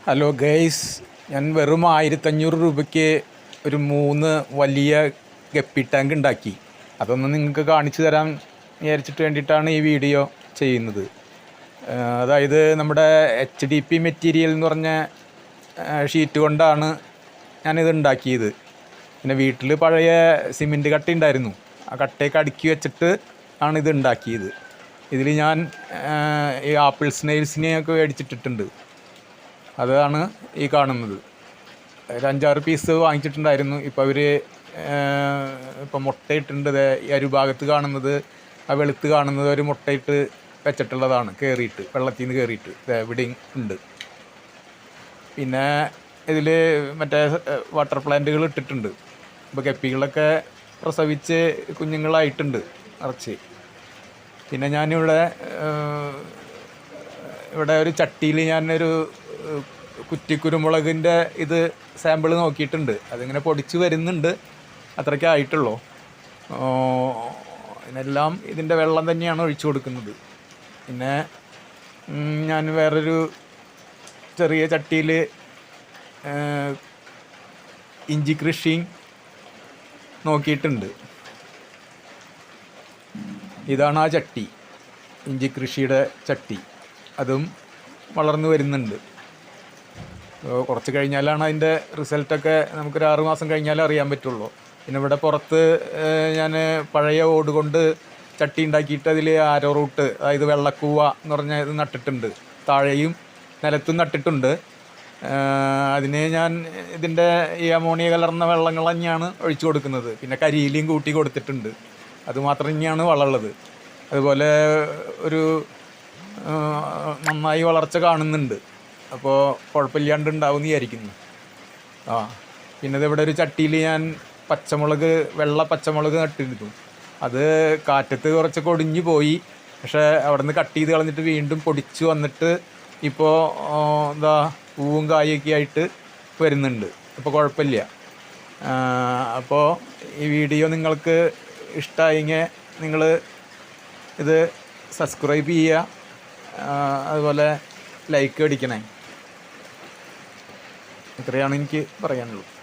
Hello guys, ഞാൻ വെറും 1500 രൂപയ്ക്ക് ഒരു 3 വലിയ ഗപ്പി ടാങ്ക് ഉണ്ടാക്കി. അതൊന്ന് നിങ്ങൾക്ക് കാണിച്ചു തരാൻ വിചാരിച്ചിട്ട് വേണ്ടിയിട്ടാണ് ഈ വീഡിയോ ചെയ്യുന്നത്. അതായത് നമ്മുടെ HDP മെറ്റീരിയൽ എന്ന് പറഞ്ഞ ഷീറ്റ് കൊണ്ടാണ് ഞാനിത് ഉണ്ടാക്കിയത്. പിന്നെ വീട്ടിൽ പഴയ സിമെൻറ്റ് കട്ട ഉണ്ടായിരുന്നു, ആ കട്ടയൊക്കെ അടുക്കി വെച്ചിട്ട് ആണ് ഇത് ഉണ്ടാക്കിയത്. ഇതിൽ ഞാൻ ഈ ആപ്പിൾ സ്നെയിൽസിനെയൊക്കെ മേടിച്ചിട്ടിട്ടുണ്ട്. അതാണ് ഈ കാണുന്നത്. ഒരു 5-6 പീസ് വാങ്ങിച്ചിട്ടുണ്ടായിരുന്നു. ഇപ്പോൾ അവർ ഇപ്പം മുട്ടയിട്ടുണ്ട്. ഈ അരുഭാഗത്ത് കാണുന്നത്, ആ വെളുത്ത് കാണുന്നത് ഒരു മുട്ടയിട്ട് വെച്ചിട്ടുള്ളതാണ്, കയറിയിട്ട് വെള്ളത്തിൽ നിന്ന് കയറിയിട്ട് ഇവിടെയും ഉണ്ട്. പിന്നെ ഇതിൽ മറ്റേ വാട്ടർ പ്ലാന്റുകൾ ഇട്ടിട്ടുണ്ട്. ഇപ്പോൾ ഗപ്പികളൊക്കെ പ്രസവിച്ച് കുഞ്ഞുങ്ങളായിട്ടുണ്ട് നിറച്ച്. പിന്നെ ഞാനിവിടെ ഒരു ചട്ടിയിൽ ഞാനൊരു കുറ്റിക്കുരുമുളകിൻ്റെ ഇത് സാമ്പിൾ നോക്കിയിട്ടുണ്ട്. അതിങ്ങനെ പൊടിച്ച് വരുന്നുണ്ട്, അത്രയ്ക്കേ ആയിട്ടുള്ളൂ. ഇതിനെല്ലാം ഇതിൻ്റെ വെള്ളം തന്നെയാണ് ഒഴിച്ചു കൊടുക്കുന്നത്. പിന്നെ ഞാൻ വേറൊരു ചെറിയ ചട്ടിയിൽ ഇഞ്ചി കൃഷിയും നോക്കിയിട്ടുണ്ട്. ഇതാണ് ആ ചട്ടി, ഇഞ്ചി കൃഷിയുടെ ചട്ടി. അതും വളർന്നു വരുന്നുണ്ട്. കുറച്ച് കഴിഞ്ഞാലാണ് അതിൻ്റെ റിസൾട്ടൊക്കെ നമുക്കൊരു 6 മാസം കഴിഞ്ഞാലേ അറിയാൻ പറ്റുള്ളൂ. പിന്നെ ഇവിടെ പുറത്ത് ഞാൻ പഴയ ഓട് കൊണ്ട് ചട്ടി ഉണ്ടാക്കിയിട്ട് അതിൽ ആരോ റൂട്ട്, അതായത് വെള്ളക്കൂവ എന്ന് പറഞ്ഞ ഇത് നട്ടിട്ടുണ്ട്. താഴെയും നിലത്തും നട്ടിട്ടുണ്ട്. അതിന് ഞാൻ ഇതിൻ്റെ ഈ അമോണിയ കലർന്ന വെള്ളങ്ങൾ തന്നെയാണ് ഒഴിച്ചു കൊടുക്കുന്നത്. പിന്നെ കരിയിലയും കൂട്ടി കൊടുത്തിട്ടുണ്ട്. അതുമാത്രം തന്നെയാണ് വളമുള്ളത്. അതുപോലെ ഒരു നന്നായി വളർച്ച കാണുന്നുണ്ട്. അപ്പോൾ കുഴപ്പമില്ലാണ്ട് ഉണ്ടാവുമെന്ന് വിചാരിക്കുന്നു. പിന്നെ ഇതിവിടെ ഒരു ചട്ടിയിൽ ഞാൻ പച്ചമുളക്, വെള്ള പച്ചമുളക് നട്ടിരുന്നു. അത് കാറ്റത്ത് കുറച്ച് കൊടിഞ്ഞു പോയി. പക്ഷേ അവിടെ നിന്ന് കട്ട് ചെയ്ത് കളഞ്ഞിട്ട് വീണ്ടും പൊടിച്ച് വന്നിട്ട് ഇപ്പോൾ പൂവും കായൊക്കെ ആയിട്ട് വരുന്നുണ്ട്. അപ്പോൾ കുഴപ്പമില്ല. അപ്പോൾ ഈ വീഡിയോ നിങ്ങൾക്ക് ഇഷ്ടമായെങ്കിൽ നിങ്ങൾ ഇത് സബ്സ്ക്രൈബ് ചെയ്യുക, അതുപോലെ ലൈക്ക് അടിക്കണേ. ഇത്രയാണ് എനിക്ക് പറയാനുള്ളത്.